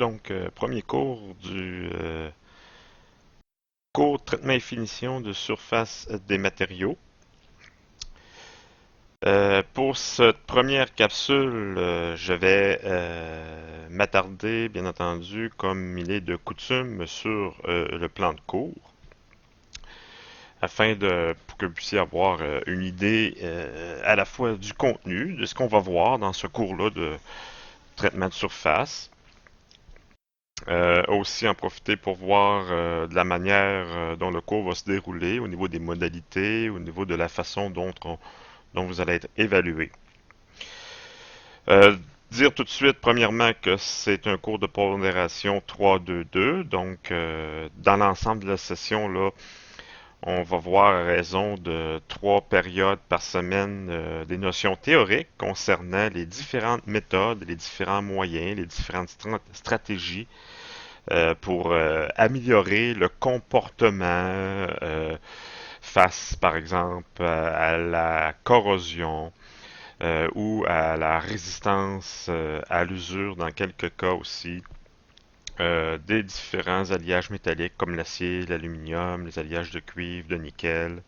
Donc, premier cours du cours traitement et finition de surface des matériaux. Pour cette première capsule, je vais m'attarder, bien entendu, comme il est de coutume, sur le plan de cours, pour que vous puissiez avoir une idée à la fois du contenu, de ce qu'on va voir dans ce cours-là de traitement de surface. Aussi en profiter pour voir de la manière dont le cours va se dérouler au niveau des modalités, au niveau de la façon dont vous allez être évalué. Euh, Dire tout de suite, premièrement, que c'est un cours de pondération 3-2-2. Donc, dans l'ensemble de la session, là, on va voir à raison de 3 périodes par semaine des notions théoriques concernant les différentes méthodes, les différents moyens, les différentes stratégies pour améliorer le comportement face, par exemple, à la corrosion ou à la résistance à l'usure dans quelques cas aussi. Des différents alliages métalliques comme l'acier, l'aluminium, les alliages de cuivre, de nickel,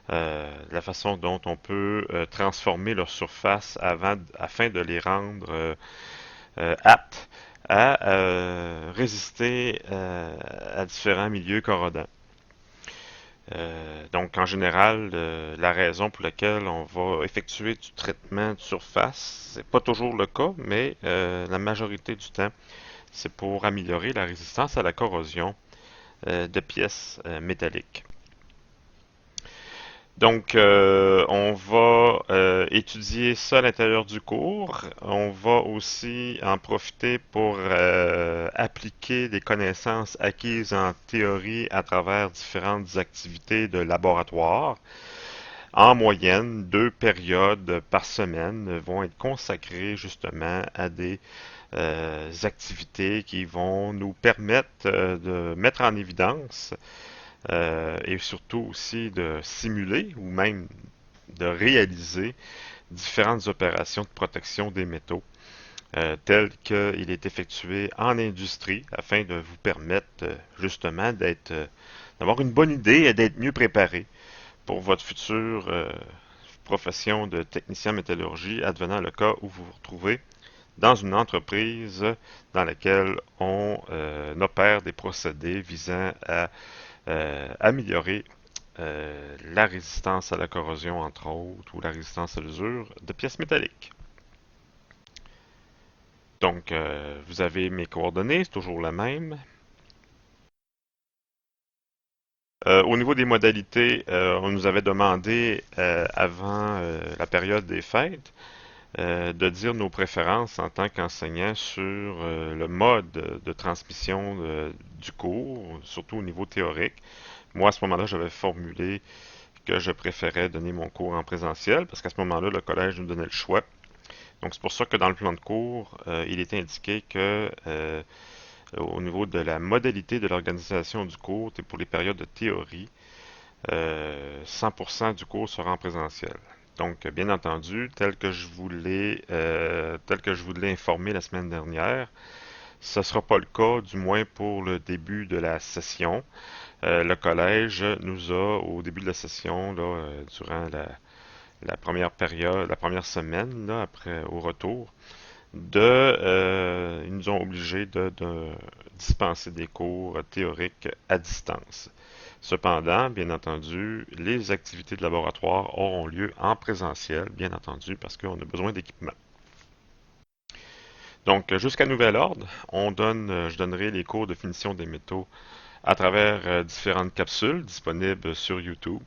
la façon dont on peut transformer leur surface afin de les rendre aptes à résister à différents milieux corrodants. Donc, en général, la raison pour laquelle on va effectuer du traitement de surface, c'est pas toujours le cas, mais la majorité du temps, c'est pour améliorer la résistance à la corrosion de pièces métalliques. Donc, on va étudier ça à l'intérieur du cours. On va aussi en profiter pour appliquer des connaissances acquises en théorie à travers différentes activités de laboratoire. En moyenne, 2 périodes par semaine vont être consacrées justement à des activités qui vont nous permettre de mettre en évidence et surtout aussi de simuler ou même de réaliser différentes opérations de protection des métaux, telles qu'il est effectué en industrie, afin de vous permettre justement d'avoir une bonne idée et d'être mieux préparé pour votre future profession de technicien en métallurgie, advenant le cas où vous vous retrouvez dans une entreprise dans laquelle on opère des procédés visant à améliorer la résistance à la corrosion, entre autres, ou la résistance à l'usure de pièces métalliques. Donc, vous avez mes coordonnées, c'est toujours la même. Au niveau des modalités, on nous avait demandé avant la période des fêtes de dire nos préférences en tant qu'enseignant sur le mode de transmission du cours, surtout au niveau théorique. Moi, à ce moment-là, j'avais formulé que je préférais donner mon cours en présentiel parce qu'à ce moment-là, le collège nous donnait le choix. Donc, c'est pour ça que dans le plan de cours, il est indiqué que au niveau de la modalité de l'organisation du cours, et pour les périodes de théorie, 100% du cours sera en présentiel. Donc, bien entendu, tel que je vous l'ai informé la semaine dernière, ce ne sera pas le cas, du moins pour le début de la session. Le collège nous a, au début de la session, là, durant la première période, la première semaine, là, après au retour, ils nous ont obligés de dispenser des cours théoriques à distance. Cependant, bien entendu, les activités de laboratoire auront lieu en présentiel, bien entendu, parce qu'on a besoin d'équipement. Donc, jusqu'à nouvel ordre, je donnerai les cours de finition des métaux à travers différentes capsules disponibles sur YouTube,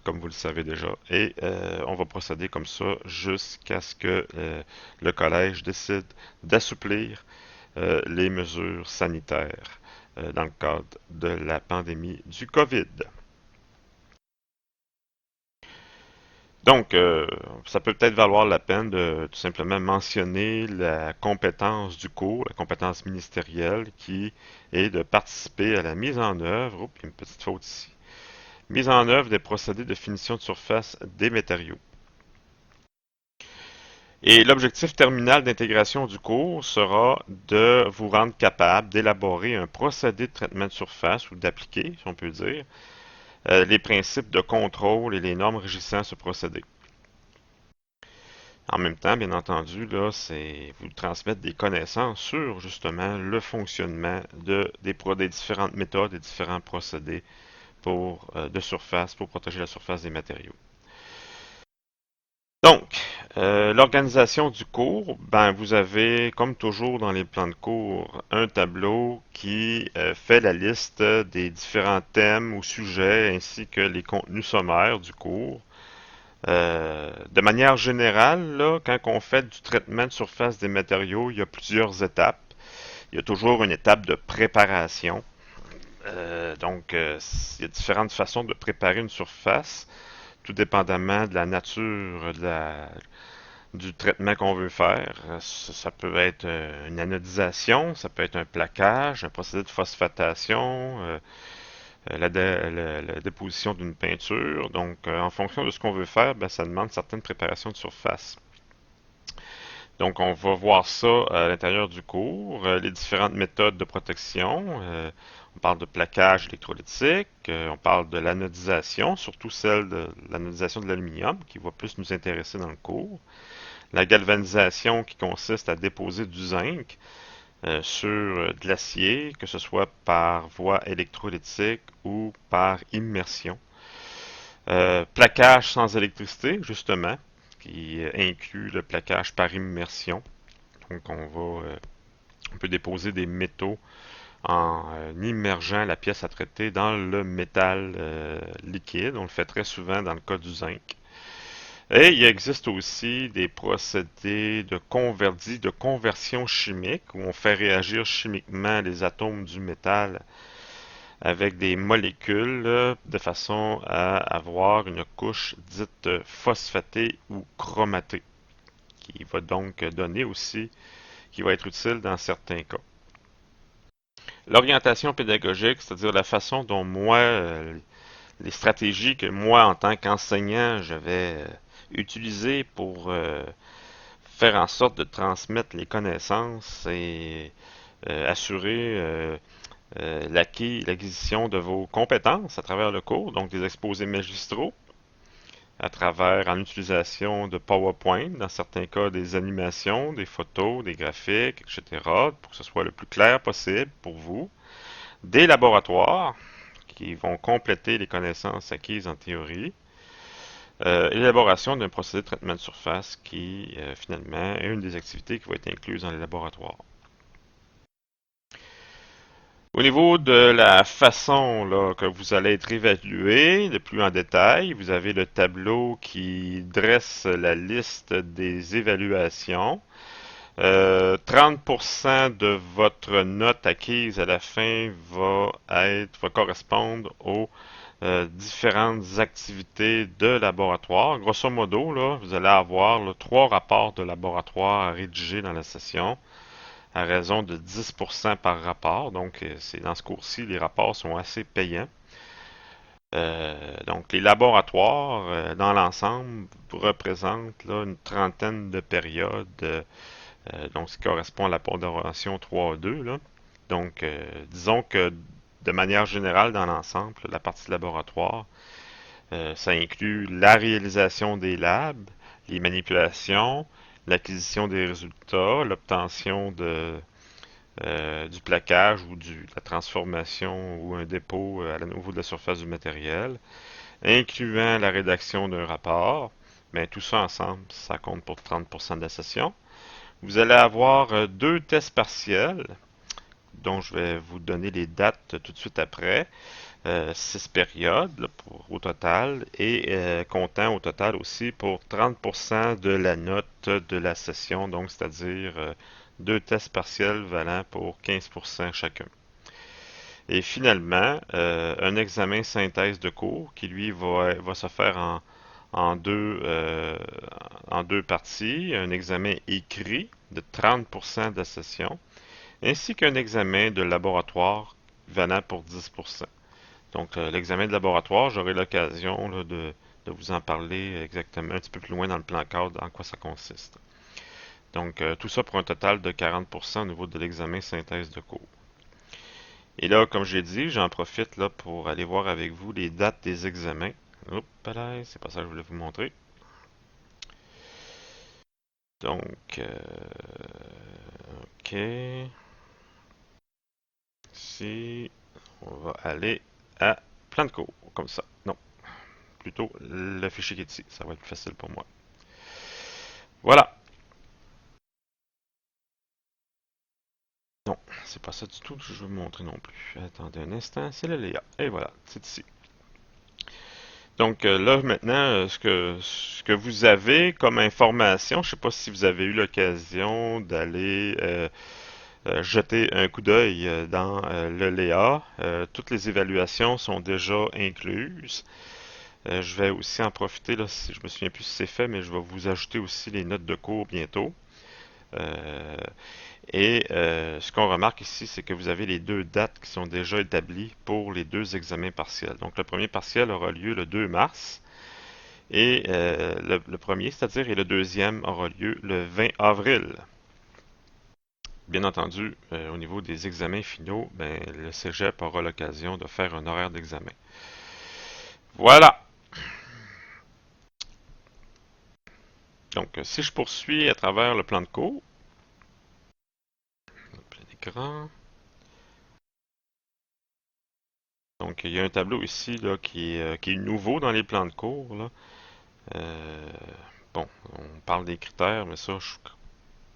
comme vous le savez déjà. Et on va procéder comme ça jusqu'à ce que le collège décide d'assouplir les mesures sanitaires dans le cadre de la pandémie du COVID. Donc, ça peut peut-être valoir la peine de tout simplement mentionner la compétence du cours, la compétence ministérielle, qui est de participer à la mise en œuvre, oups, il y a une petite faute ici, mise en œuvre des procédés de finition de surface des matériaux. Et l'objectif terminal d'intégration du cours sera de vous rendre capable d'élaborer un procédé de traitement de surface ou d'appliquer, si on peut dire, les principes de contrôle et les normes régissant ce procédé. En même temps, bien entendu, là, c'est vous transmettre des connaissances sur justement le fonctionnement des différentes méthodes et différents procédés de surface pour protéger la surface des matériaux. Donc, l'organisation du cours, ben vous avez, comme toujours dans les plans de cours, un tableau qui fait la liste des différents thèmes ou sujets ainsi que les contenus sommaires du cours. De manière générale, là, quand on fait du traitement de surface des matériaux, il y a plusieurs étapes. Il y a toujours une étape de préparation. Il y a différentes façons de préparer une surface, tout dépendamment de la nature du traitement qu'on veut faire. Ça peut être une anodisation, ça peut être un plaquage, un procédé de phosphatation, la déposition d'une peinture. Donc, en fonction de ce qu'on veut faire, ben, ça demande certaines préparations de surface. Donc, on va voir ça à l'intérieur du cours, les différentes méthodes de protection. On parle de plaquage électrolytique, on parle de l'anodisation, surtout celle de l'anodisation de l'aluminium, qui va plus nous intéresser dans le cours. La galvanisation, qui consiste à déposer du zinc sur de l'acier, que ce soit par voie électrolytique ou par immersion. Plaquage sans électricité, justement, qui inclut le plaquage par immersion. Donc on peut déposer des métaux en immergeant la pièce à traiter dans le métal liquide. On le fait très souvent dans le cas du zinc. Et il existe aussi des procédés de conversion chimique où on fait réagir chimiquement les atomes du métal avec des molécules de façon à avoir une couche dite phosphatée ou chromatée, qui va donc donner aussi, qui va être utile dans certains cas. L'orientation pédagogique, c'est-à-dire la façon dont moi, les stratégies que moi, en tant qu'enseignant, je vais utiliser pour faire en sorte de transmettre les connaissances et assurer l'acquisition de vos compétences à travers le cours, donc des exposés magistraux, à travers en utilisation de PowerPoint, dans certains cas des animations, des photos, des graphiques, etc., pour que ce soit le plus clair possible pour vous, des laboratoires qui vont compléter les connaissances acquises en théorie, l'élaboration d'un procédé de traitement de surface qui, finalement, est une des activités qui va être incluse dans les laboratoires. Au niveau de la façon là, que vous allez être évalué, de plus en détail, vous avez le tableau qui dresse la liste des évaluations. 30% de votre note acquise à la fin va correspondre aux différentes activités de laboratoire. Grosso modo, là, vous allez avoir là, 3 rapports de laboratoire à rédiger dans la session à raison de 10% par rapport. Donc, c'est dans ce cours-ci, les rapports sont assez payants. Donc, les laboratoires, dans l'ensemble, représentent là, une trentaine de périodes, donc ce qui correspond à la pondération 3-2. Là. Donc, disons que de manière générale, dans l'ensemble, la partie laboratoire, ça inclut la réalisation des labs, les manipulations, l'acquisition des résultats, l'obtention du plaquage ou de la transformation ou un dépôt au niveau de la surface du matériel, incluant la rédaction d'un rapport. Mais tout ça ensemble, ça compte pour 30% de la session. Vous allez avoir 2 tests partiels, dont je vais vous donner les dates tout de suite après. 6 périodes là, au total et comptant au total aussi pour 30% de la note de la session, donc c'est-à-dire 2 tests partiels valant pour 15% chacun. Et finalement, un examen synthèse de cours qui lui va se faire en deux parties, un examen écrit de 30% de la session, ainsi qu'un examen de laboratoire valant pour 10%. Donc, l'examen de laboratoire, j'aurai l'occasion là, de vous en parler exactement un petit peu plus loin dans le plan cadre en quoi ça consiste. Donc, tout ça pour un total de 40% au niveau de l'examen synthèse de cours. Et là, comme j'ai dit, j'en profite là pour aller voir avec vous les dates des examens. Oups, là, c'est pas ça que je voulais vous montrer. Donc, OK. Ici, on va aller à plan de cours, comme ça. Non, plutôt le fichier qui est ici. Ça va être plus facile pour moi. Voilà. Non, c'est pas ça du tout que je veux vous montrer non plus. Attendez un instant, c'est le layout. Et voilà, c'est ici. Donc là, maintenant, ce que vous avez comme information, je ne sais pas si vous avez eu l'occasion d'aller jeter un coup d'œil dans le Léa. Toutes les évaluations sont déjà incluses. Je vais aussi en profiter, là, si je me souviens plus si c'est fait, mais je vais vous ajouter aussi les notes de cours bientôt. Euh, ce qu'on remarque ici, c'est que vous avez les deux dates qui sont déjà établies pour les deux examens partiels. Donc le premier partiel aura lieu le 2 mars et le premier, c'est-à-dire, et le deuxième aura lieu le 20 avril. Bien entendu, au niveau des examens finaux, ben, le Cégep aura l'occasion de faire un horaire d'examen. Voilà. Donc, si je poursuis à travers le plan de cours, plein écran. Donc, il y a un tableau ici là, qui est nouveau dans les plans de cours. Là. Euh, bon, on parle des critères, mais ça,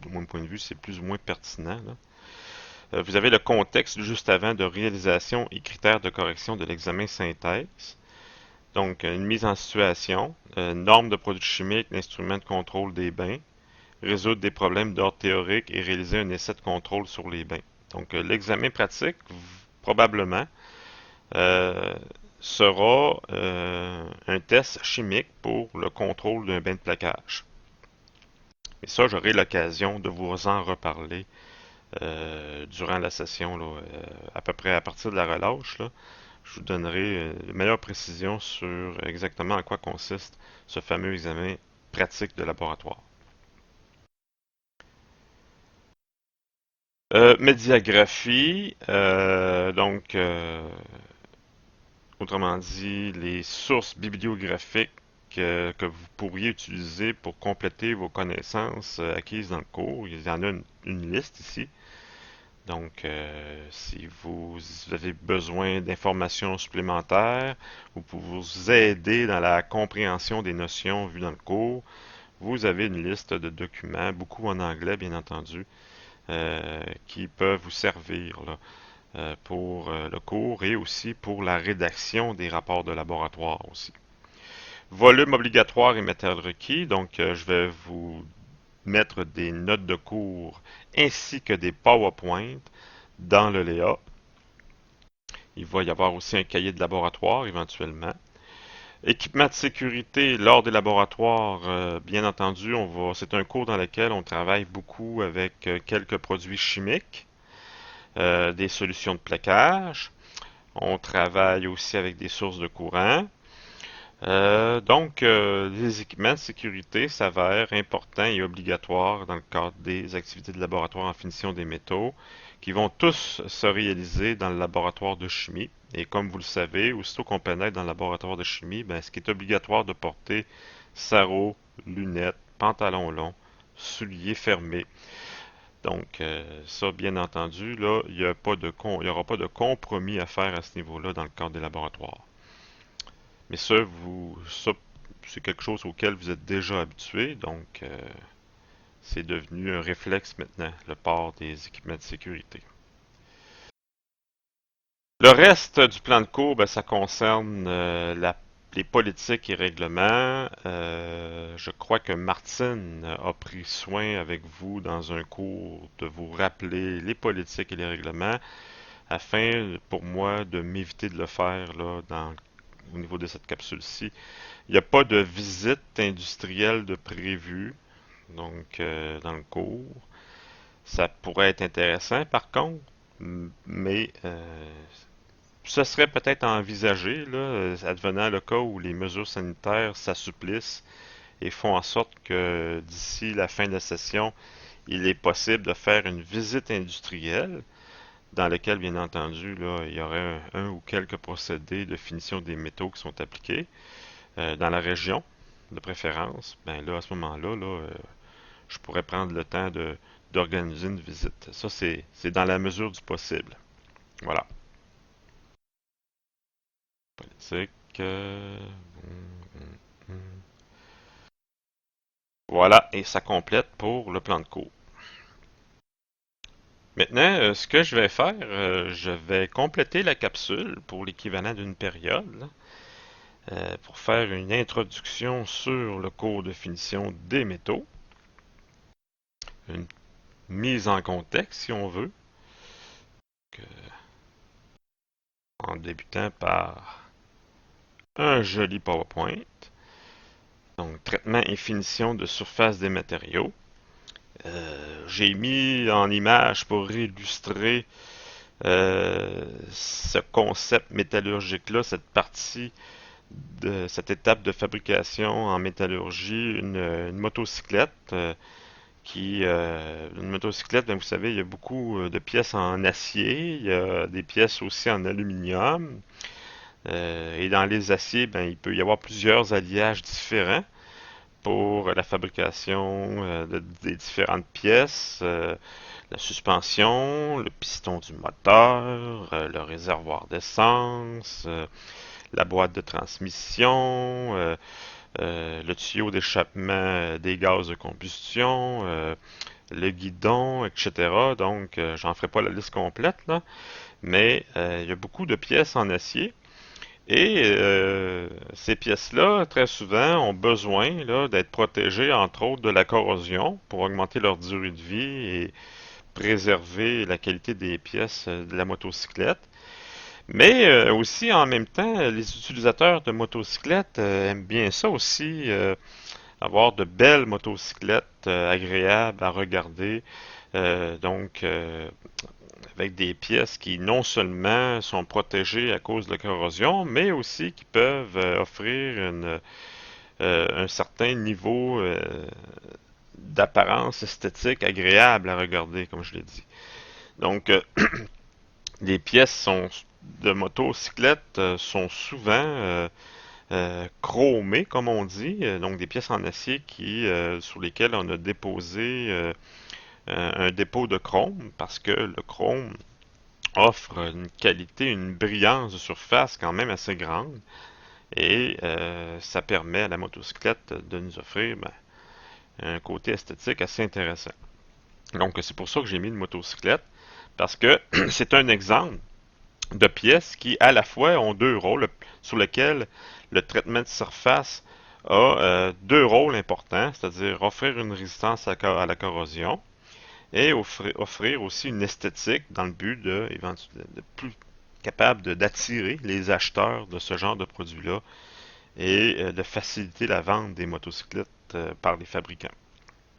de mon point de vue, c'est plus ou moins pertinent. Là. Vous avez le contexte juste avant de réalisation et critères de correction de l'examen synthèse. Donc, une mise en situation, normes de produits chimiques, l'instrument de contrôle des bains, résoudre des problèmes d'ordre théorique et réaliser un essai de contrôle sur les bains. Donc, l'examen pratique, probablement, euh, sera un test chimique pour le contrôle d'un bain de plaquage. Et ça, j'aurai l'occasion de vous en reparler durant la session, là, à peu près à partir de la relâche. Là, je vous donnerai de meilleures précisions sur exactement en quoi consiste ce fameux examen pratique de laboratoire. Médiagraphie, autrement dit, les sources bibliographiques que vous pourriez utiliser pour compléter vos connaissances acquises dans le cours. Il y en a une liste ici. Donc, si vous avez besoin d'informations supplémentaires ou pour vous aider dans la compréhension des notions vues dans le cours, vous avez une liste de documents, beaucoup en anglais bien entendu, qui peuvent vous servir là, pour le cours et aussi pour la rédaction des rapports de laboratoire aussi. Volume obligatoire et matériel requis, donc je vais vous mettre des notes de cours ainsi que des PowerPoint dans le Léa. Il va y avoir aussi un cahier de laboratoire éventuellement. Équipement de sécurité lors des laboratoires, bien entendu, c'est un cours dans lequel on travaille beaucoup avec quelques produits chimiques, des solutions de plaquage. On travaille aussi avec des sources de courant. Les équipements de sécurité s'avèrent importants et obligatoires dans le cadre des activités de laboratoire en finition des métaux, qui vont tous se réaliser dans le laboratoire de chimie. Et comme vous le savez, aussitôt qu'on pénètre dans le laboratoire de chimie, ben, ce qui est obligatoire de porter, sarrau, lunettes, pantalon long, souliers fermés. Donc, ça, bien entendu, là, il n'y aura pas de compromis à faire à ce niveau-là dans le cadre des laboratoires. Mais ça, c'est quelque chose auquel vous êtes déjà habitué, donc c'est devenu un réflexe maintenant, le port des équipements de sécurité. Le reste du plan de cours, ben, ça concerne les politiques et règlements. Je crois que Martine a pris soin avec vous dans un cours de vous rappeler les politiques et les règlements afin pour moi de m'éviter de le faire là, au niveau de cette capsule-ci. Il n'y a pas de visite industrielle de prévue, donc dans le cours. Ça pourrait être intéressant par contre, mais ce serait peut-être envisagé, là, advenant le cas où les mesures sanitaires s'assouplissent et font en sorte que d'ici la fin de la session, il est possible de faire une visite industrielle dans laquelle, bien entendu, là, il y aurait un ou quelques procédés de finition des métaux qui sont appliqués dans la région de préférence. Ben là, à ce moment-là, je pourrais prendre le temps d'organiser une visite. Ça, c'est dans la mesure du possible. Voilà. Politique. Voilà, et ça complète pour le plan de cours. Maintenant, ce que je vais faire, je vais compléter la capsule pour l'équivalent d'une période, là, pour faire une introduction sur le cours de finition des métaux, une mise en contexte, si on veut, en débutant par un joli PowerPoint. Donc, traitement et finition de surface des matériaux. J'ai mis en image pour illustrer ce concept métallurgique-là, cette partie de cette étape de fabrication en métallurgie, une motocyclette une motocyclette, ben, vous savez, il y a beaucoup de pièces en acier, il y a des pièces aussi en aluminium. Et dans les aciers, ben, il peut y avoir plusieurs alliages différents pour la fabrication des différentes pièces, la suspension, le piston du moteur, le réservoir d'essence, la boîte de transmission, le tuyau d'échappement des gaz de combustion, le guidon, etc. Donc, j'en ferai pas la liste complète, là, mais il y a beaucoup de pièces en acier. Et ces pièces-là, très souvent, ont besoin là, d'être protégées, entre autres, de la corrosion pour augmenter leur durée de vie et préserver la qualité des pièces de la motocyclette. Mais aussi, en même temps, les utilisateurs de motocyclettes aiment bien ça aussi, avoir de belles motocyclettes agréables à regarder. Donc, avec des pièces qui non seulement sont protégées à cause de la corrosion, mais aussi qui peuvent offrir un certain niveau d'apparence esthétique agréable à regarder, comme je l'ai dit. Donc, les pièces de motocyclette sont souvent chromées, comme on dit, donc des pièces en acier sur lesquelles on a déposé un dépôt de chrome, parce que le chrome offre une qualité, une brillance de surface quand même assez grande, et ça permet à la motocyclette de nous offrir un côté esthétique assez intéressant. Donc c'est pour ça que j'ai mis une motocyclette, parce que c'est un exemple de pièces qui, à la fois, ont deux rôles sur lesquels le traitement de surface a deux rôles importants, c'est-à-dire offrir une résistance à la corrosion et offrir aussi une esthétique dans le but de plus capable d'attirer les acheteurs de ce genre de produits-là et de faciliter la vente des motocyclettes par les fabricants.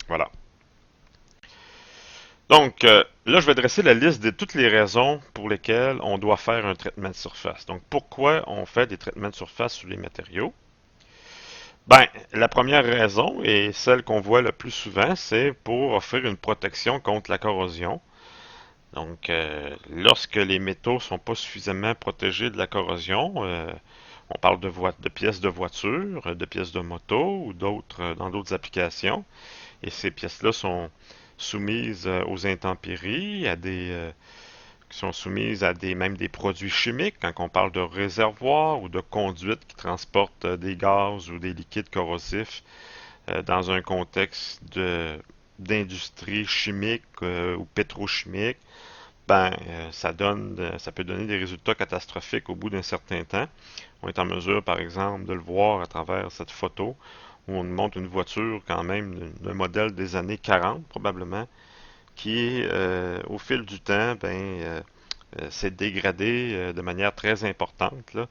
Voilà. Donc, là, je vais dresser la liste de toutes les raisons pour lesquelles on doit faire un traitement de surface. Donc, pourquoi on fait des traitements de surface sur les matériaux? Ben, la première raison, et celle qu'on voit le plus souvent, c'est pour offrir une protection contre la corrosion. Donc, lorsque les métaux sont pas suffisamment protégés de la corrosion, on parle de pièces de voiture, de pièces de moto ou dans d'autres applications, et ces pièces-là sont soumises aux intempéries, qui sont soumises à même des produits chimiques, quand on parle de réservoirs ou de conduites qui transportent des gaz ou des liquides corrosifs dans un contexte d'industrie chimique ou pétrochimique, ben, ça peut donner des résultats catastrophiques au bout d'un certain temps. On est en mesure, par exemple, de le voir à travers cette photo où on montre une voiture quand même d'un modèle des années 40 probablement, qui, au fil du temps, s'est dégradée de manière très importante, là.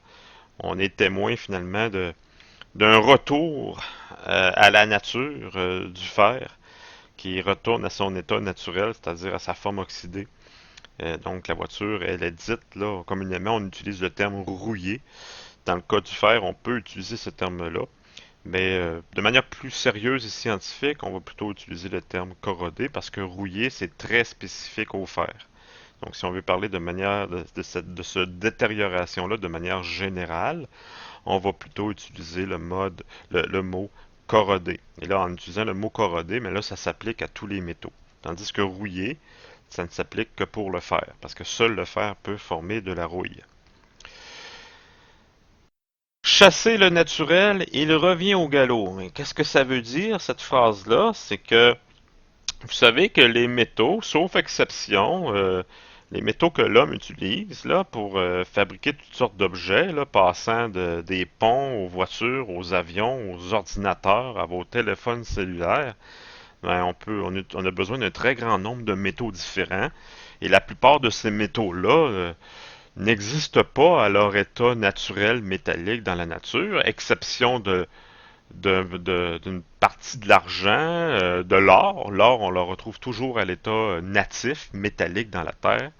On est témoin finalement d'un retour à la nature du fer qui retourne à son état naturel, c'est-à-dire à sa forme oxydée. Donc la voiture, elle est dite, là, communément, on utilise le terme rouillé. Dans le cas du fer, on peut utiliser ce terme-là. Mais de manière plus sérieuse et scientifique, on va plutôt utiliser le terme corrodé parce que rouillé, c'est très spécifique au fer. Donc, si on veut parler de manière de cette détérioration-là de manière générale, on va plutôt utiliser le mot corrodé. Et là, en utilisant le mot corrodé, mais là, ça s'applique à tous les métaux. Tandis que rouillé, ça ne s'applique que pour le fer, parce que seul le fer peut former de la rouille. Chasser le naturel, il revient au galop. Mais qu'est-ce que ça veut dire, cette phrase-là? C'est que vous savez que les métaux, sauf exception, les métaux que l'homme utilise là, pour fabriquer toutes sortes d'objets, là, passant des ponts aux voitures, aux avions, aux ordinateurs, à vos téléphones cellulaires, ben, on a besoin d'un très grand nombre de métaux différents. Et la plupart de ces métaux-là n'existent pas à leur état naturel métallique dans la nature, exception d'une partie de l'argent, de l'or. L'or, on le retrouve toujours à l'état natif, métallique dans la terre.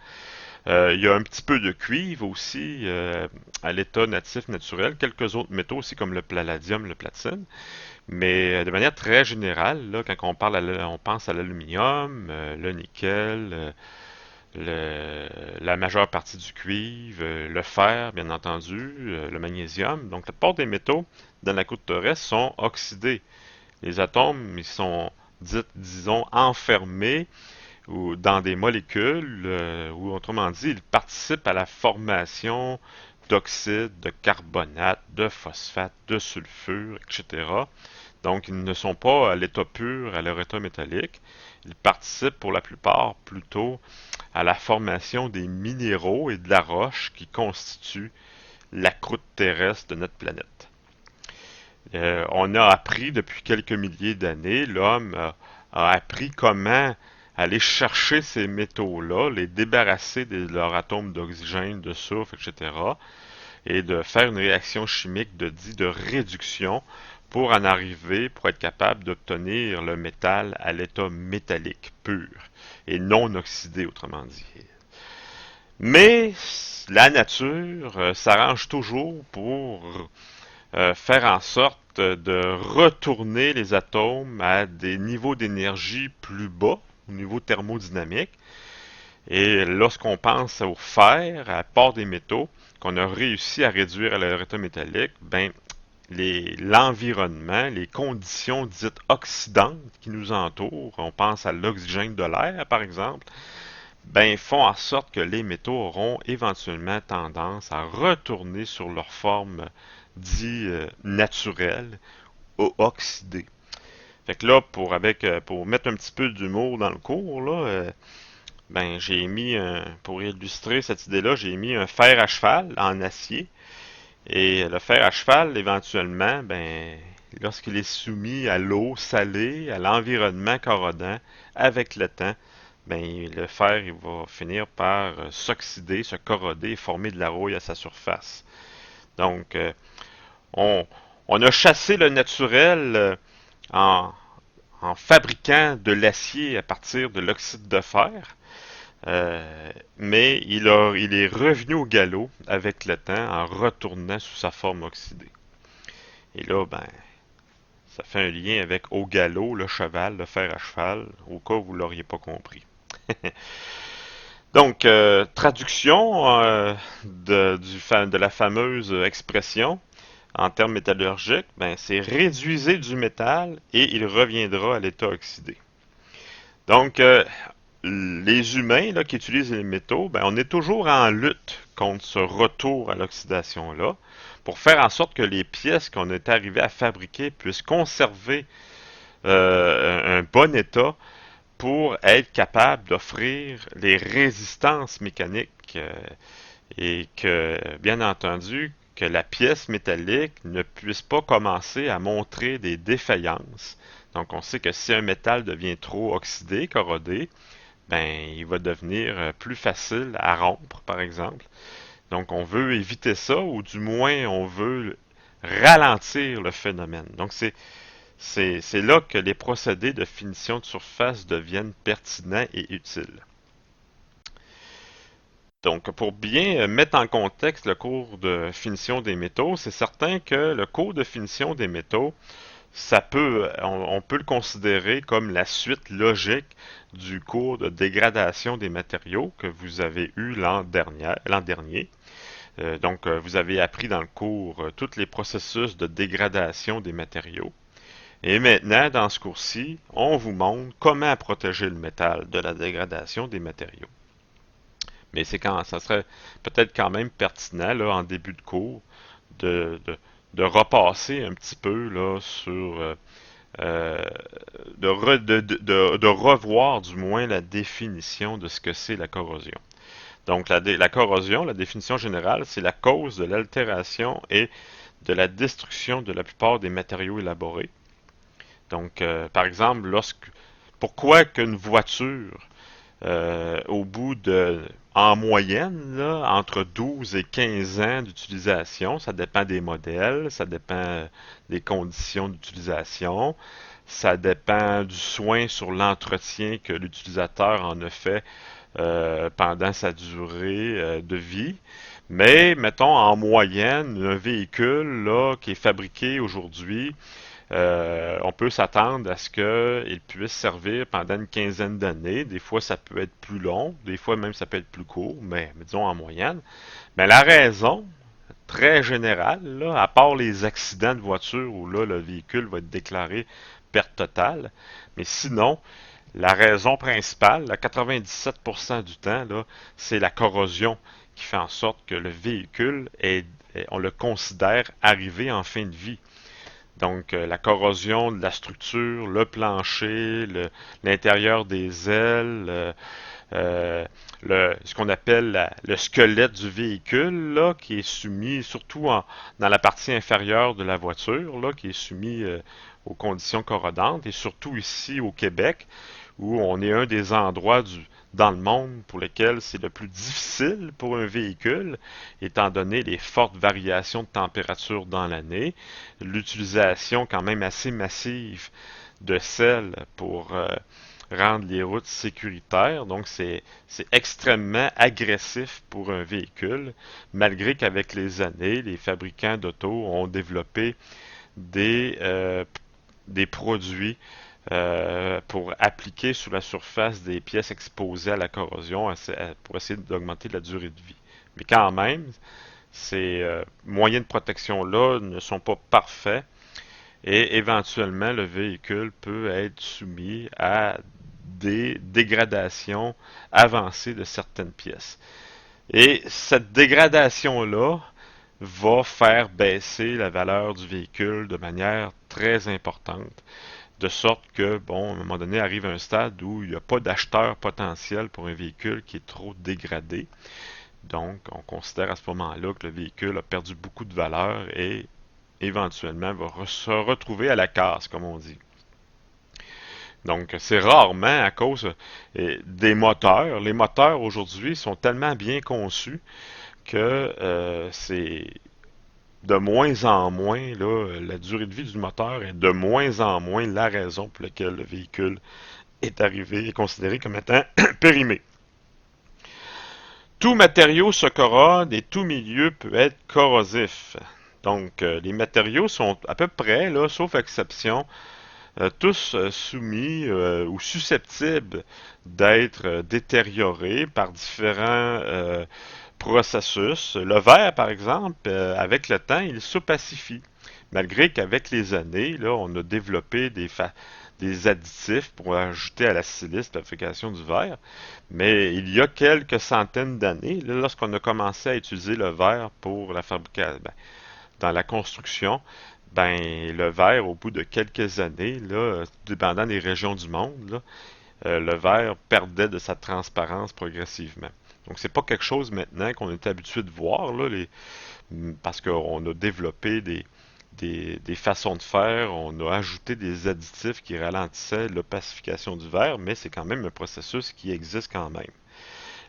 Il y a un petit peu de cuivre aussi à l'état natif naturel, quelques autres métaux aussi comme le palladium, le platine. Mais de manière très générale, là, quand on pense à l'aluminium, le nickel, la majeure partie du cuivre, le fer, bien entendu, le magnésium. Donc, la plupart des métaux dans la croûte terrestre sont oxydés. Les atomes, ils sont, disons, enfermés ou dans des molécules, ou autrement dit, ils participent à la formation d'oxyde, de carbonate, de phosphate, de sulfure, etc. Donc, ils ne sont pas à l'état pur, à leur état métallique. Ils participent pour la plupart plutôt à la formation des minéraux et de la roche qui constituent la croûte terrestre de notre planète. On a appris depuis quelques milliers d'années, l'homme a appris comment aller chercher ces métaux-là, les débarrasser de leurs atomes d'oxygène, de soufre, etc., et de faire une réaction chimique de réduction pour en arriver, pour être capable d'obtenir le métal à l'état métallique pur et non oxydé, autrement dit. Mais la nature s'arrange toujours pour faire en sorte de retourner les atomes à des niveaux d'énergie plus bas, au niveau thermodynamique. Et lorsqu'on pense au fer, à part des métaux, qu'on a réussi à réduire à leur état métallique, ben, l'environnement, les conditions dites oxydantes qui nous entourent, on pense à l'oxygène de l'air par exemple, ben, font en sorte que les métaux auront éventuellement tendance à retourner sur leur forme dite naturelle ou oxydée. Fait que là, pour mettre un petit peu d'humour dans le cours, là, ben, pour illustrer cette idée-là, j'ai mis un fer à cheval en acier. Et le fer à cheval, éventuellement, ben, lorsqu'il est soumis à l'eau salée, à l'environnement corrodant, avec le temps, ben, le fer il va finir par s'oxyder, se corroder et former de la rouille à sa surface. Donc, on, on a chassé le naturel en, en fabriquant de l'acier à partir de l'oxyde de fer. Mais il est revenu au galop avec le temps en retournant sous sa forme oxydée. Et là, ben, ça fait un lien avec au galop, le cheval, le fer à cheval, au cas où vous ne l'auriez pas compris. Donc, traduction de la fameuse expression en termes métallurgiques, ben, c'est réduisez du métal et il reviendra à l'état oxydé. Donc, les humains là, qui utilisent les métaux, ben, on est toujours en lutte contre ce retour à l'oxydation-là pour faire en sorte que les pièces qu'on est arrivé à fabriquer puissent conserver un bon état pour être capable d'offrir les résistances mécaniques et que, bien entendu, que la pièce métallique ne puisse pas commencer à montrer des défaillances. Donc, on sait que si un métal devient trop oxydé, corrodé, ben, il va devenir plus facile à rompre, par exemple. Donc, on veut éviter ça, ou du moins, on veut ralentir le phénomène. Donc, c'est là que les procédés de finition de surface deviennent pertinents et utiles. Donc, pour bien mettre en contexte le cours de finition des métaux, c'est certain que le cours de finition des métaux, on peut le considérer comme la suite logique du cours de dégradation des matériaux que vous avez eu l'an dernier. Donc, vous avez appris dans le cours tous les processus de dégradation des matériaux. Et maintenant, dans ce cours-ci, on vous montre comment protéger le métal de la dégradation des matériaux. Mais ça serait peut-être quand même pertinent, là, en début de cours, de, de, de repasser un petit peu là, sur euh, de revoir du moins la définition de ce que c'est la corrosion. Donc la corrosion, la définition générale, c'est la cause de l'altération et de la destruction de la plupart des matériaux élaborés. Donc, par exemple, pourquoi qu'une voiture, au bout de, en moyenne, là, entre 12 et 15 ans d'utilisation, ça dépend des modèles, ça dépend des conditions d'utilisation, ça dépend du soin sur l'entretien que l'utilisateur en a fait pendant sa durée de vie. Mais, mettons, en moyenne, un véhicule là, qui est fabriqué aujourd'hui, on peut s'attendre à ce qu'il puisse servir pendant une quinzaine d'années. Des fois, ça peut être plus long, des fois même ça peut être plus court, mais disons en moyenne. Mais la raison, très générale, là, à part les accidents de voiture où là, le véhicule va être déclaré perte totale, mais sinon, la raison principale, à 97% du temps, là, c'est la corrosion qui fait en sorte que le véhicule on le considère arrivé en fin de vie. Donc, la corrosion de la structure, le plancher, l'intérieur des ailes, ce qu'on appelle le squelette du véhicule, là, qui est soumis, surtout dans la partie inférieure de la voiture, là, qui est soumis aux conditions corrodantes, et surtout ici au Québec, où on est un des endroits dans le monde pour lesquels c'est le plus difficile pour un véhicule, étant donné les fortes variations de température dans l'année, l'utilisation quand même assez massive de sel pour rendre les routes sécuritaires. Donc c'est extrêmement agressif pour un véhicule, malgré qu'avec les années, les fabricants d'auto ont développé des, euh, des produits pour appliquer sur la surface des pièces exposées à la corrosion pour essayer d'augmenter la durée de vie. Mais quand même, ces moyens de protection-là ne sont pas parfaits et éventuellement le véhicule peut être soumis à des dégradations avancées de certaines pièces. Et cette dégradation-là va faire baisser la valeur du véhicule de manière très importante, de sorte que, bon, à un moment donné, arrive un stade où il n'y a pas d'acheteur potentiel pour un véhicule qui est trop dégradé. Donc, on considère à ce moment-là que le véhicule a perdu beaucoup de valeur et éventuellement va se retrouver à la casse, comme on dit. Donc, c'est rarement à cause des moteurs. Les moteurs aujourd'hui sont tellement bien conçus que c'est de moins en moins, là, la durée de vie du moteur est de moins en moins la raison pour laquelle le véhicule est arrivé et considéré comme étant périmé. Tout matériau se corrode et tout milieu peut être corrosif. Donc, les matériaux sont à peu près, là, sauf exception, tous soumis ou susceptibles d'être détériorés par différents processus. Le verre, par exemple, avec le temps, il s'opacifie. Malgré qu'avec les années, là, on a développé des additifs pour ajouter à la silice la fabrication du verre. Mais il y a quelques centaines d'années, lorsqu'on a commencé à utiliser le verre pour la fabrication, dans la construction, le verre, au bout de quelques années, là, dépendant des régions du monde, là, le verre perdait de sa transparence progressivement. Donc, c'est pas quelque chose maintenant qu'on est habitué de voir, là, parce qu'on a développé des façons de faire, on a ajouté des additifs qui ralentissaient l'opacification du verre, mais c'est quand même un processus qui existe quand même.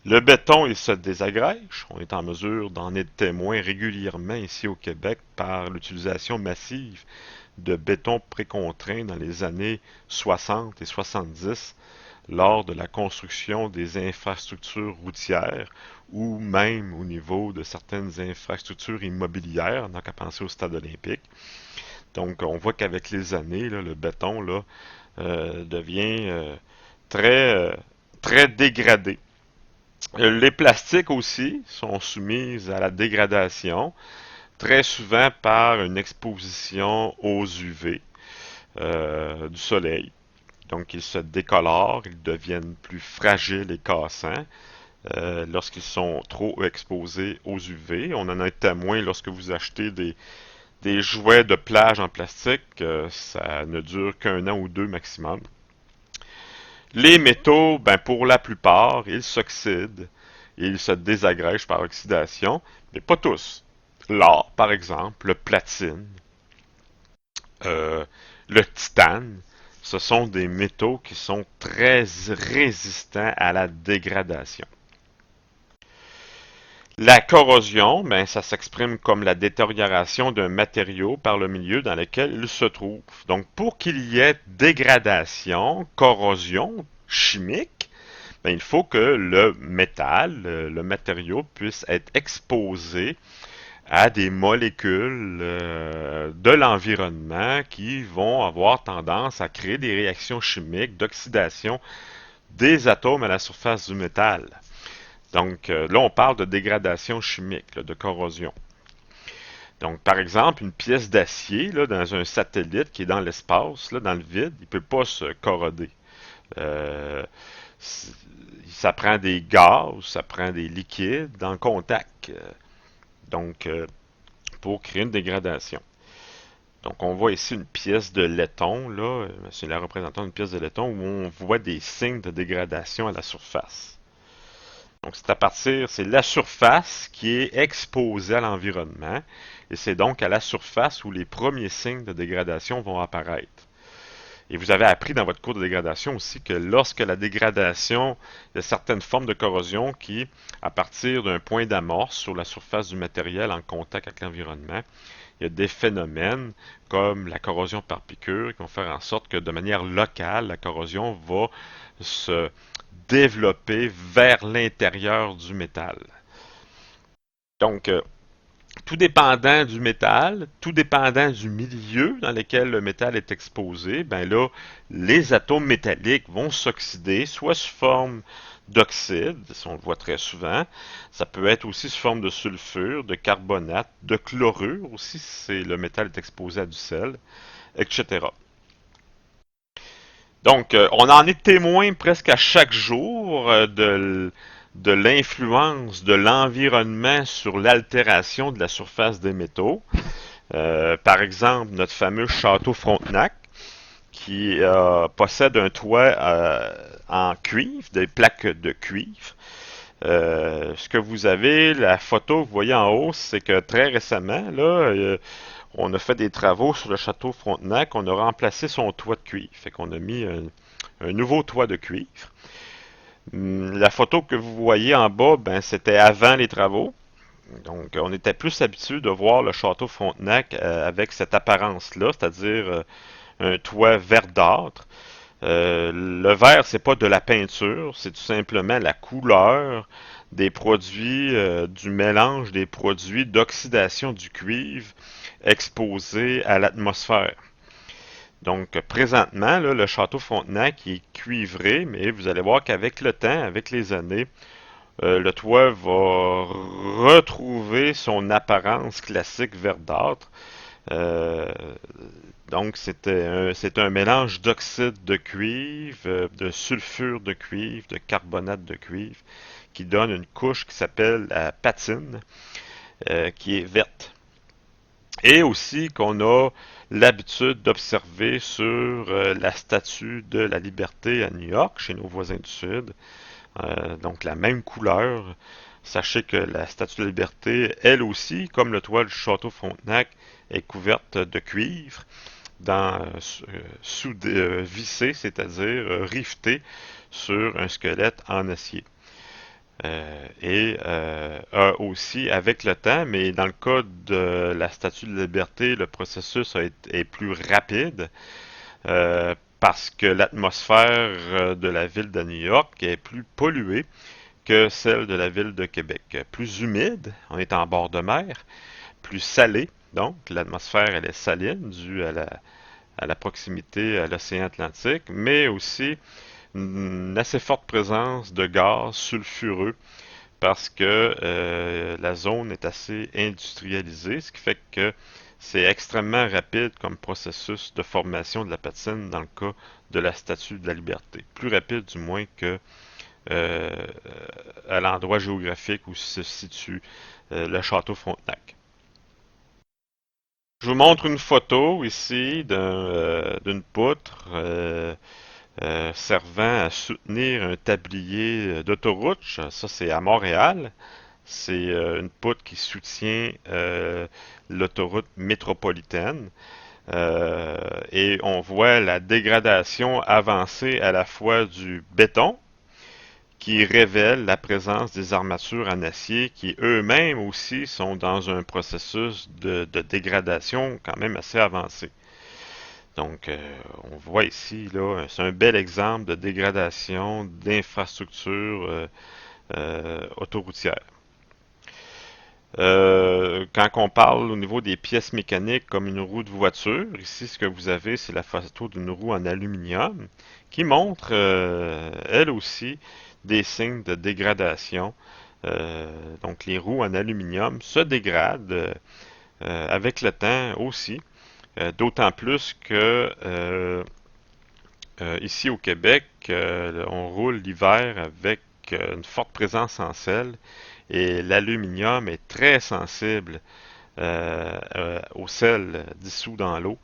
Le béton, il se désagrège. On est en mesure d'en être témoin régulièrement ici au Québec par l'utilisation massive de béton précontraint dans les années 60 et 70, lors de la construction des infrastructures routières ou même au niveau de certaines infrastructures immobilières, on n'a qu'à penser au stade olympique. Donc, on voit qu'avec les années, là, le béton là, devient très, très dégradé. Les plastiques aussi sont soumis à la dégradation, très souvent par une exposition aux UV du soleil. Donc, ils se décolorent, ils deviennent plus fragiles et cassants lorsqu'ils sont trop exposés aux UV. On en est témoin lorsque vous achetez des jouets de plage en plastique, ça ne dure qu'un an ou deux maximum. Les métaux, ben pour la plupart, ils s'oxydent et ils se désagrègent par oxydation, mais pas tous. L'or, par exemple, le platine, euh, le titane, ce sont des métaux qui sont très résistants à la dégradation. La corrosion, ben, ça s'exprime comme la détérioration d'un matériau par le milieu dans lequel il se trouve. Donc, pour qu'il y ait dégradation, corrosion chimique, ben, il faut que le métal, le matériau, puisse être exposé à des molécules de l'environnement qui vont avoir tendance à créer des réactions chimiques d'oxydation des atomes à la surface du métal. Donc là, on parle de dégradation chimique, là, de corrosion. Donc, par exemple, une pièce d'acier là, dans un satellite qui est dans l'espace, là, dans le vide, il ne peut pas se corroder. Euh, Ça prend des gaz, ça prend des liquides en contact. Donc, pour créer une dégradation. Donc, on voit ici une pièce de laiton, là, c'est la représentation d'une pièce de laiton où on voit des signes de dégradation à la surface. Donc, c'est la surface qui est exposée à l'environnement, et c'est donc à la surface où les premiers signes de dégradation vont apparaître. Et vous avez appris dans votre cours de dégradation aussi que lorsque la dégradation, il y a certaines formes de corrosion qui, à partir d'un point d'amorce sur la surface du matériel en contact avec l'environnement, il y a des phénomènes comme la corrosion par piqûre qui vont faire en sorte que de manière locale, la corrosion va se développer vers l'intérieur du métal. Donc, tout dépendant du métal, tout dépendant du milieu dans lequel le métal est exposé, ben là, les atomes métalliques vont s'oxyder, soit sous forme d'oxyde, ça on le voit très souvent, ça peut être aussi sous forme de sulfure, de carbonate, de chlorure aussi si le métal est exposé à du sel, etc. Donc, on en est témoin presque à chaque jour de l'influence de l'environnement sur l'altération de la surface des métaux. Par exemple, notre fameux château Frontenac, qui possède un toit en cuivre, des plaques de cuivre. Ce que vous avez, la photo que vous voyez en haut, c'est que très récemment, là, on a fait des travaux sur le château Frontenac, on a remplacé son toit de cuivre. Fait qu'on a mis un nouveau toit de cuivre. La photo que vous voyez en bas, ben, c'était avant les travaux. Donc, on était plus habitué de voir le château Frontenac avec cette apparence-là, c'est-à-dire un toit verdâtre. Le vert, c'est pas de la peinture, c'est tout simplement la couleur des produits, du mélange des produits d'oxydation du cuivre exposés à l'atmosphère. Donc, présentement, là, le château Frontenac est cuivré, mais vous allez voir qu'avec le temps, avec les années, le toit va retrouver son apparence classique verdâtre. Euh, donc, c'est un mélange d'oxyde de cuivre, de sulfure de cuivre, de carbonate de cuivre, qui donne une couche qui s'appelle la patine, qui est verte. Et aussi qu'on a l'habitude d'observer sur la statue de la liberté à New York, chez nos voisins du Sud. Donc la même couleur. Sachez que la statue de la liberté, elle aussi, comme le toit du château Frontenac, est couverte de cuivre, vissée, c'est-à-dire rivetée sur un squelette en acier. Aussi avec le temps, mais dans le cas de la Statue de la Liberté, le processus est plus rapide parce que l'atmosphère de la ville de New York est plus polluée que celle de la ville de Québec. Plus humide, on est en bord de mer, plus salée, donc l'atmosphère elle est saline due à la proximité à l'océan Atlantique, mais aussi une assez forte présence de gaz sulfureux parce que la zone est assez industrialisée, ce qui fait que c'est extrêmement rapide comme processus de formation de la patine dans le cas de la Statue de la Liberté. Plus rapide du moins que euh, à l'endroit géographique où se situe le château Frontenac. Je vous montre une photo ici d'une poutre servant à soutenir un tablier d'autoroute. Ça, c'est à Montréal. C'est une poutre qui soutient l'autoroute métropolitaine. Et on voit la dégradation avancée à la fois du béton, qui révèle la présence des armatures en acier qui eux-mêmes aussi sont dans un processus de dégradation quand même assez avancé. Donc, on voit ici, là, c'est un bel exemple de dégradation d'infrastructures autoroutières. Quand on parle au niveau des pièces mécaniques comme une roue de voiture, ici ce que vous avez, c'est la photo d'une roue en aluminium qui montre, elle aussi, des signes de dégradation. Donc les roues en aluminium se dégradent avec le temps aussi, d'autant plus que ici au Québec, on roule l'hiver avec une forte présence en sel et l'aluminium est très sensible au sel dissous dans l'eau,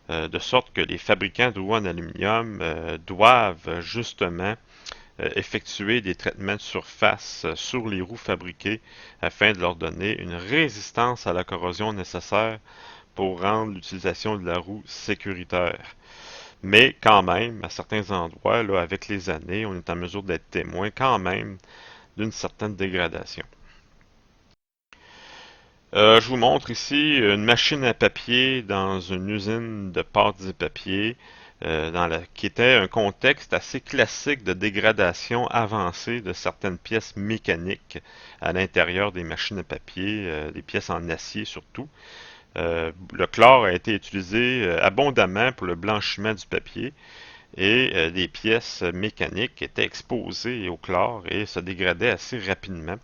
de sorte que les fabricants de roues en aluminium doivent justement effectuer des traitements de surface sur les roues fabriquées afin de leur donner une résistance à la corrosion nécessaire pour rendre l'utilisation de la roue sécuritaire. Mais quand même, à certains endroits, là, avec les années, on est en mesure d'être témoin quand même d'une certaine dégradation. Je vous montre ici une machine à papier dans une usine de pâtes et papier qui était un contexte assez classique de dégradation avancée de certaines pièces mécaniques à l'intérieur des machines à papier, des pièces en acier surtout. Le chlore a été utilisé abondamment pour le blanchiment du papier et les pièces mécaniques étaient exposées au chlore et se dégradaient assez rapidement.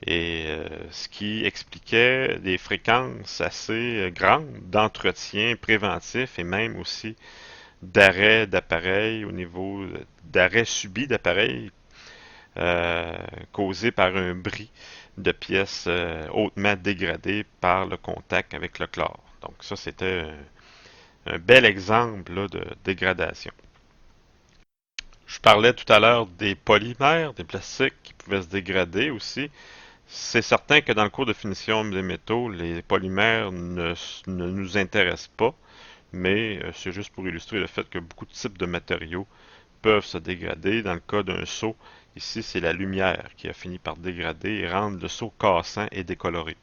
Et ce qui expliquait des fréquences assez grandes d'entretien préventif et même aussi d'arrêt d'appareil au niveau d'arrêt subi d'appareil causé par un bris de pièces hautement dégradées par le contact avec le chlore. Donc ça, c'était un bel exemple là, de dégradation. Je parlais tout à l'heure des polymères, des plastiques qui pouvaient se dégrader aussi. C'est certain que dans le cours de finition des métaux, les polymères ne nous intéressent pas, mais c'est juste pour illustrer le fait que beaucoup de types de matériaux peuvent se dégrader. Dans le cas d'un seau, ici c'est la lumière qui a fini par dégrader et rendre le seau cassant et décoloré.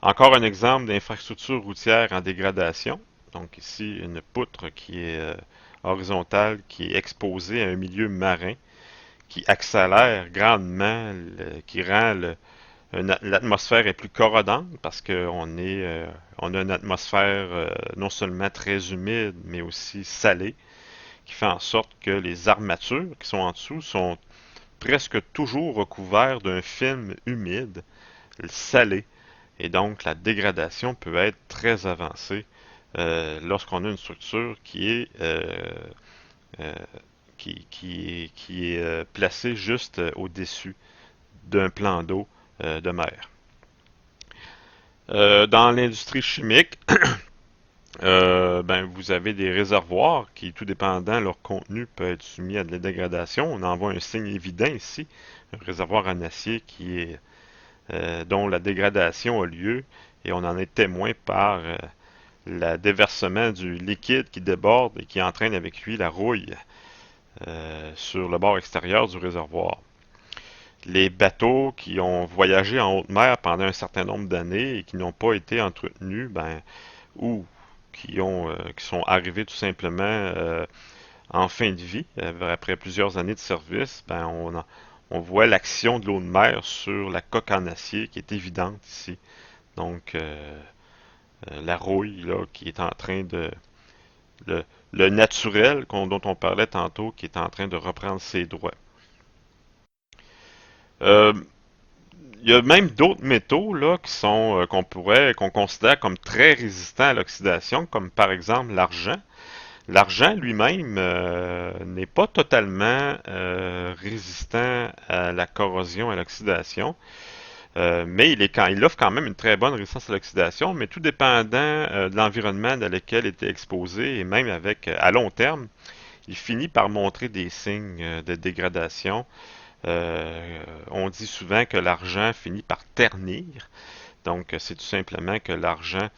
Encore un exemple d'infrastructure routière en dégradation. Donc ici une poutre qui est horizontale, qui est exposée à un milieu marin, qui accélère grandement, qui rend l'atmosphère est plus corrodante parce on a une atmosphère non seulement très humide, mais aussi salée, qui fait en sorte que les armatures qui sont en dessous sont presque toujours recouvertes d'un film humide, salé, et donc la dégradation peut être très avancée lorsqu'on a une structure euh, qui est placée juste au-dessus d'un plan d'eau de mer. Dans l'industrie chimique, ben, vous avez des réservoirs qui, tout dépendant leur contenu, peut être soumis à de la dégradation. On en voit un signe évident ici, un réservoir en acier dont la dégradation a lieu et on en est témoin par le déversement du liquide qui déborde et qui entraîne avec lui la rouille sur le bord extérieur du réservoir. Les bateaux qui ont voyagé en haute mer pendant un certain nombre d'années et qui n'ont pas été entretenus, ben, ou qui sont arrivés tout simplement en fin de vie, après plusieurs années de service, on voit l'action de l'eau de mer sur la coque en acier qui est évidente ici. Donc, la rouille là, qui est en train de... Le, le naturel dont on parlait tantôt qui est en train de reprendre ses droits. Euh, Il y a même d'autres métaux là qui sont qu'on considère comme très résistants à l'oxydation, comme par exemple l'argent. L'argent lui-même n'est pas totalement résistant à la corrosion et à l'oxydation, mais il offre quand même une très bonne résistance à l'oxydation, mais tout dépendant de l'environnement dans lequel il était exposé et même avec à long terme, il finit par montrer des signes de dégradation. On dit souvent que l'argent finit par ternir, donc c'est tout simplement que l'argent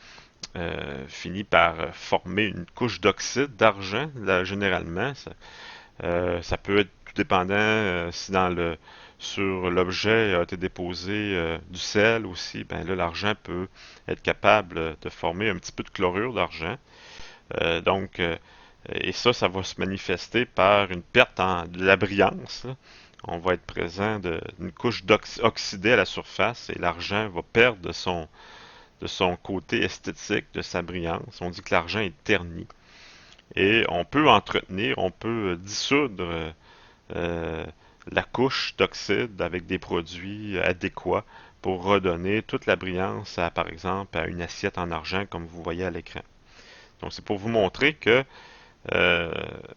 finit par former une couche d'oxyde d'argent, là, généralement. Ça peut être tout dépendant si sur l'objet a été déposé du sel aussi, ben là l'argent peut être capable de former un petit peu de chlorure d'argent. Donc et ça va se manifester par une perte de la brillance. Là. On va être présent d'une couche oxydée à la surface et l'argent va perdre de son côté esthétique, de sa brillance. On dit que l'argent est terni. Et on peut entretenir, on peut dissoudre euh, la couche d'oxyde avec des produits adéquats pour redonner toute la brillance, par exemple, à une assiette en argent, comme vous voyez à l'écran. Donc, c'est pour vous montrer que euh,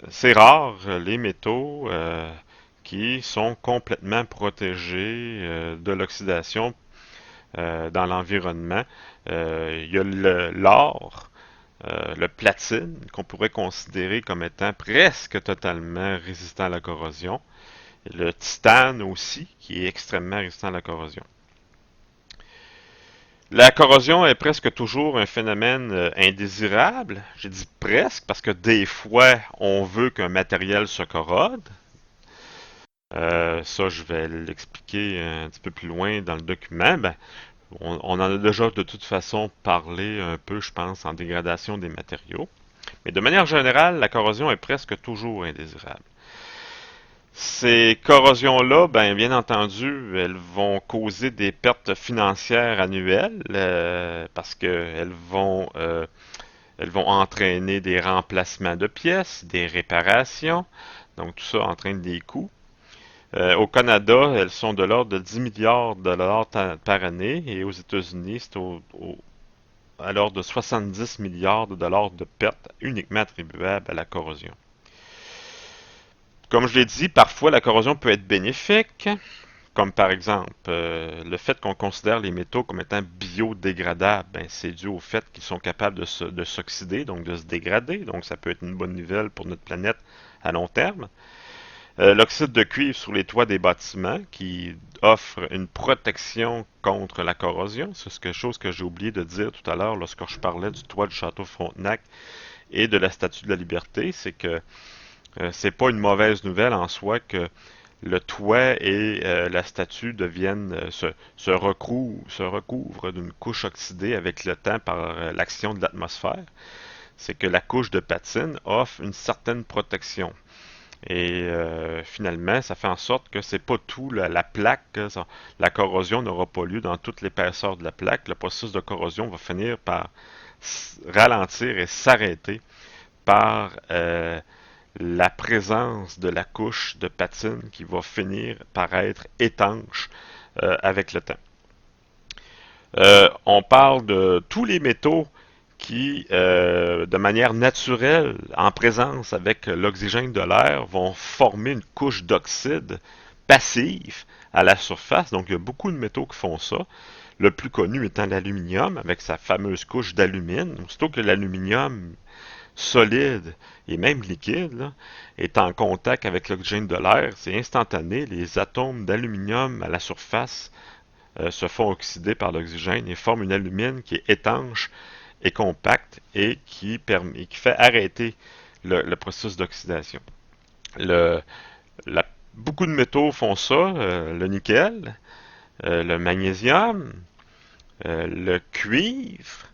c'est rare, les métaux qui sont complètement protégés de l'oxydation dans l'environnement. Il y a l'or, le platine, qu'on pourrait considérer comme étant presque totalement résistant à la corrosion. Le titane aussi, qui est extrêmement résistant à la corrosion. La corrosion est presque toujours un phénomène indésirable. J'ai dit presque parce que des fois, on veut qu'un matériel se corrode. Ça, je vais l'expliquer un petit peu plus loin dans le document. On en a déjà de toute façon parlé un peu, je pense, en dégradation des matériaux. Mais de manière générale, la corrosion est presque toujours indésirable. Ces corrosions-là, bien entendu, elles vont causer des pertes financières annuelles parce elles vont entraîner des remplacements de pièces, des réparations. Donc tout ça entraîne des coûts. Au Canada, elles sont de l'ordre de 10 milliards de dollars par année et aux États-Unis, c'est à l'ordre de 70 milliards de dollars de pertes uniquement attribuables à la corrosion. Comme je l'ai dit, parfois la corrosion peut être bénéfique, comme par exemple le fait qu'on considère les métaux comme étant biodégradables, c'est dû au fait qu'ils sont capables de s'oxyder, donc de se dégrader, donc ça peut être une bonne nouvelle pour notre planète à long terme. L'oxyde de cuivre sur les toits des bâtiments qui offre une protection contre la corrosion. C'est quelque chose que j'ai oublié de dire tout à l'heure lorsque je parlais du toit du château Frontenac et de la Statue de la Liberté. C'est que c'est pas une mauvaise nouvelle en soi que le toit et la statue se recouvrent d'une couche oxydée avec le temps par l'action de l'atmosphère. C'est que la couche de patine offre une certaine protection. Et finalement, ça fait en sorte que c'est pas tout la plaque, la corrosion n'aura pas lieu dans toute l'épaisseur de la plaque. Le processus de corrosion va finir par ralentir et s'arrêter par la présence de la couche de patine qui va finir par être étanche avec le temps. On parle de tous les métaux qui, de manière naturelle, en présence avec l'oxygène de l'air, vont former une couche d'oxyde passive à la surface. Donc, il y a beaucoup de métaux qui font ça. Le plus connu étant l'aluminium, avec sa fameuse couche d'alumine. Aussitôt que l'aluminium solide et même liquide là, est en contact avec l'oxygène de l'air, c'est instantané. Les atomes d'aluminium à la surface se font oxyder par l'oxygène et forment une alumine qui est étanche et compacte et qui fait arrêter le processus d'oxydation. Le, beaucoup de métaux font ça, le nickel, le magnésium, le cuivre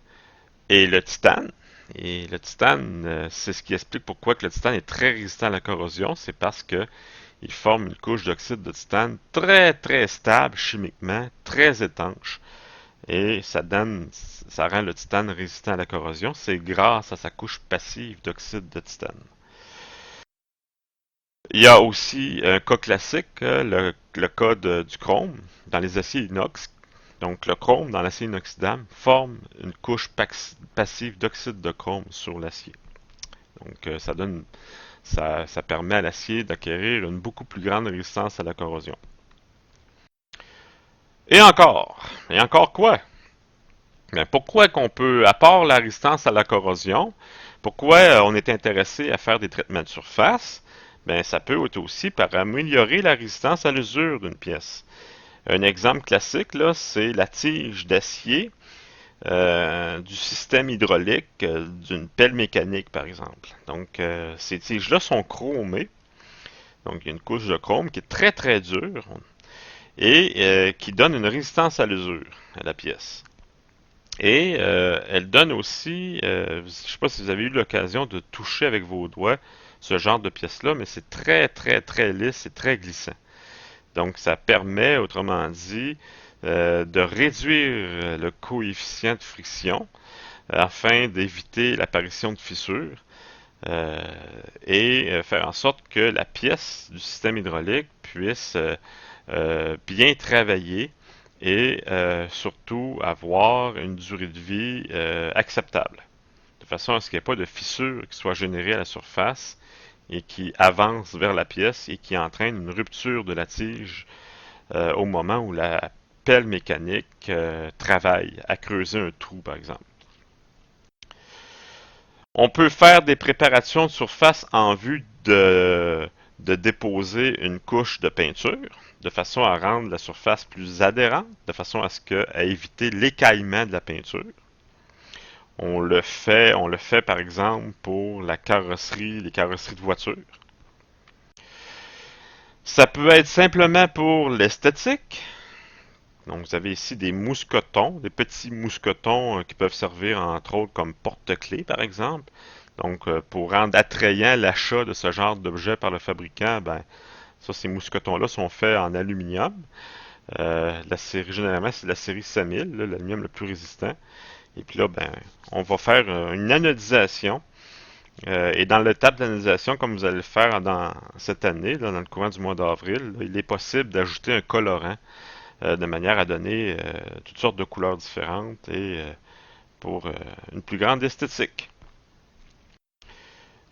et le titane. Et le titane, c'est ce qui explique pourquoi que le titane est très résistant à la corrosion. C'est parce que il forme une couche d'oxyde de titane très très stable chimiquement, très étanche. Et ça rend le titane résistant à la corrosion. C'est grâce à sa couche passive d'oxyde de titane. Il y a aussi un cas classique, le cas du chrome dans les aciers inox. Donc le chrome dans l'acier inoxydable forme une couche passive d'oxyde de chrome sur l'acier. Donc ça permet à l'acier d'acquérir une beaucoup plus grande résistance à la corrosion. Et encore quoi? Mais pourquoi qu'on peut, à part la résistance à la corrosion, pourquoi on est intéressé à faire des traitements de surface? Ben, ça peut être aussi par améliorer la résistance à l'usure d'une pièce. Un exemple classique, là, c'est la tige d'acier du système hydraulique d'une pelle mécanique, par exemple. Donc, ces tiges-là sont chromées. Donc, il y a une couche de chrome qui est très, très dure et qui donne une résistance à l'usure à la pièce. Et elle donne aussi, je ne sais pas si vous avez eu l'occasion de toucher avec vos doigts ce genre de pièce-là, mais c'est très, très, très lisse et très glissant. Donc, ça permet, autrement dit, de réduire le coefficient de friction afin d'éviter l'apparition de fissures euh, et faire en sorte que la pièce du système hydraulique puisse bien travailler et surtout avoir une durée de vie acceptable, de façon à ce qu'il n'y ait pas de fissures qui soient générées à la surface et qui avancent vers la pièce et qui entraînent une rupture de la tige au moment où la pelle mécanique travaille à creuser un trou, par exemple. On peut faire des préparations de surface en vue de déposer une couche de peinture, de façon à rendre la surface plus adhérente, de façon à éviter l'écaillement de la peinture. On le fait par exemple pour la carrosserie, les carrosseries de voitures. Ça peut être simplement pour l'esthétique. Donc vous avez ici des mousquetons, des petits mousquetons qui peuvent servir entre autres comme porte-clés par exemple. Donc pour rendre attrayant l'achat de ce genre d'objet par le fabricant, ben ça, ces mousquetons-là sont faits en aluminium. La série, généralement, c'est la série 5000, l'aluminium le plus résistant. Et puis là, ben, on va faire une anodisation. Et dans l'étape d'anodisation, comme vous allez le faire dans cette année, là, dans le courant du mois d'avril, là, il est possible d'ajouter un colorant de manière à donner toutes sortes de couleurs différentes et pour une plus grande esthétique.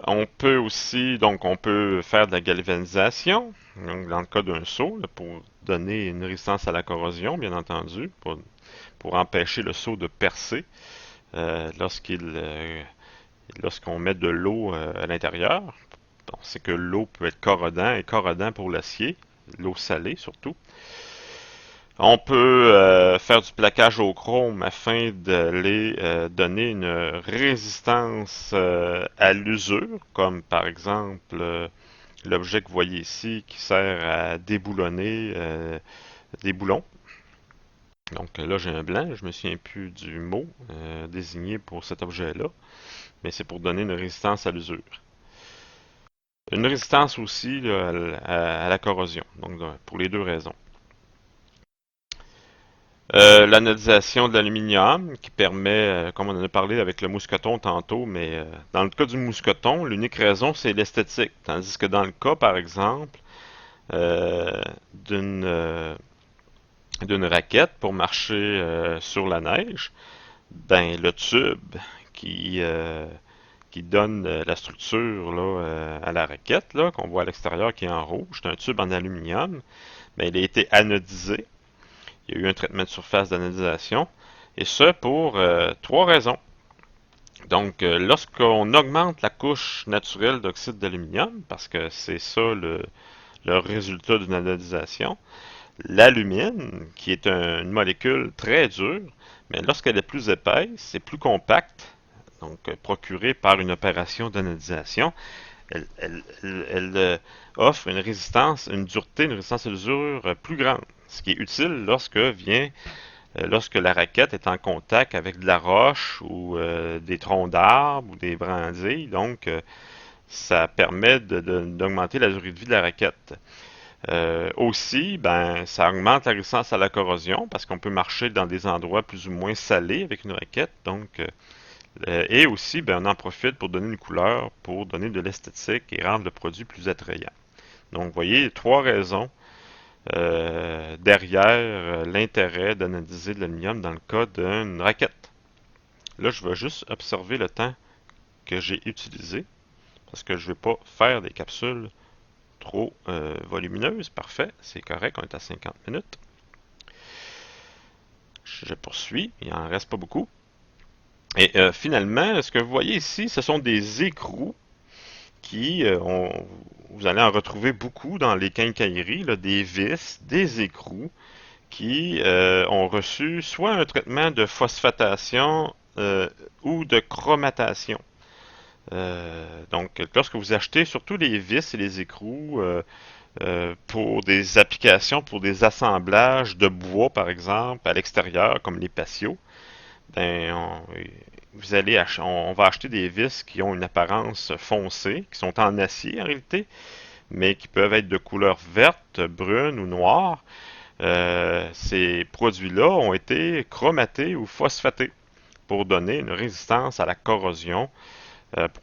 On peut aussi, donc, on peut faire de la galvanisation, donc dans le cas d'un seau, là, pour donner une résistance à la corrosion, bien entendu, pour empêcher le seau de percer euh, lorsqu'il, euh, lorsqu'on met de l'eau à l'intérieur. On sait que l'eau peut être corrodant et corrodant pour l'acier, l'eau salée surtout. On peut faire du plaquage au chrome afin d'aller donner une résistance à l'usure, comme par exemple l'objet que vous voyez ici qui sert à déboulonner des boulons. Donc là j'ai un blanc, je me souviens plus du mot désigné pour cet objet-là, mais c'est pour donner une résistance à l'usure. Une résistance aussi là, à la corrosion, donc pour les deux raisons. L'anodisation de l'aluminium qui permet, comme on en a parlé avec le mousqueton tantôt, mais dans le cas du mousqueton, l'unique raison c'est l'esthétique. Tandis que dans le cas, par exemple, euh, d'une d'une raquette pour marcher sur la neige, ben le tube qui euh, qui donne la structure là, à la raquette là qu'on voit à l'extérieur qui est en rouge, c'est un tube en aluminium, ben il a été anodisé. Il y a eu un traitement de surface d'anodisation, et ce pour trois raisons. Donc, lorsqu'on augmente la couche naturelle d'oxyde d'aluminium, parce que c'est ça le résultat d'une anodisation, l'alumine, qui est une molécule très dure, mais lorsqu'elle est plus épaisse et plus compacte, donc procurée par une opération d'anodisation, elle offre une résistance, une dureté, une résistance à l'usure plus grande, ce qui est utile lorsque vient lorsque la raquette est en contact avec de la roche ou des troncs d'arbres ou des brindilles. Donc, ça permet d'augmenter la durée de vie de la raquette. Aussi, ben, ça augmente la résistance à la corrosion parce qu'on peut marcher dans des endroits plus ou moins salés avec une raquette. Donc, et aussi, ben, on en profite pour donner une couleur, pour donner de l'esthétique et rendre le produit plus attrayant. Donc, vous voyez, trois raisons derrière l'intérêt d'analyser de l'aluminium dans le cas d'une raquette. Là, je vais juste observer le temps que j'ai utilisé parce que je ne vais pas faire des capsules trop volumineuses. Parfait, c'est correct, on est à 50 minutes. Je poursuis, il n'en reste pas beaucoup. Et finalement, ce que vous voyez ici, ce sont des écrous qui, vous allez en retrouver beaucoup dans les quincailleries, là, des vis, des écrous qui ont reçu soit un traitement de phosphatation ou de chromatation. Donc, lorsque vous achetez surtout les vis et les écrous pour des applications, pour des assemblages de bois, par exemple, à l'extérieur, comme les patios, ben, on va acheter des vis qui ont une apparence foncée, qui sont en acier en réalité, mais qui peuvent être de couleur verte, brune ou noire. Ces produits-là ont été chromatés ou phosphatés pour donner une résistance à la corrosion,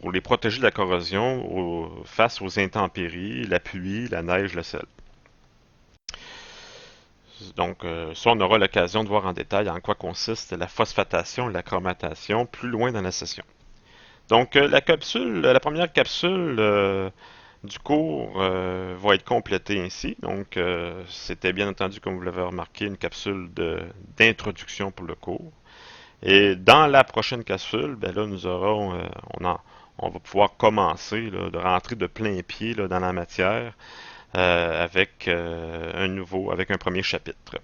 pour les protéger de la corrosion face aux intempéries, la pluie, la neige, le sel. Donc, ça, on aura l'occasion de voir en détail en quoi consiste la phosphatation et la chromatation plus loin dans la session. Donc, la première capsule du cours va être complétée ainsi. Donc, c'était bien entendu, comme vous l'avez remarqué, une capsule d'introduction pour le cours. Et dans la prochaine capsule, ben là, nous aurons, on va pouvoir commencer là, de rentrer de plein pied là, dans la matière avec avec un premier chapitre.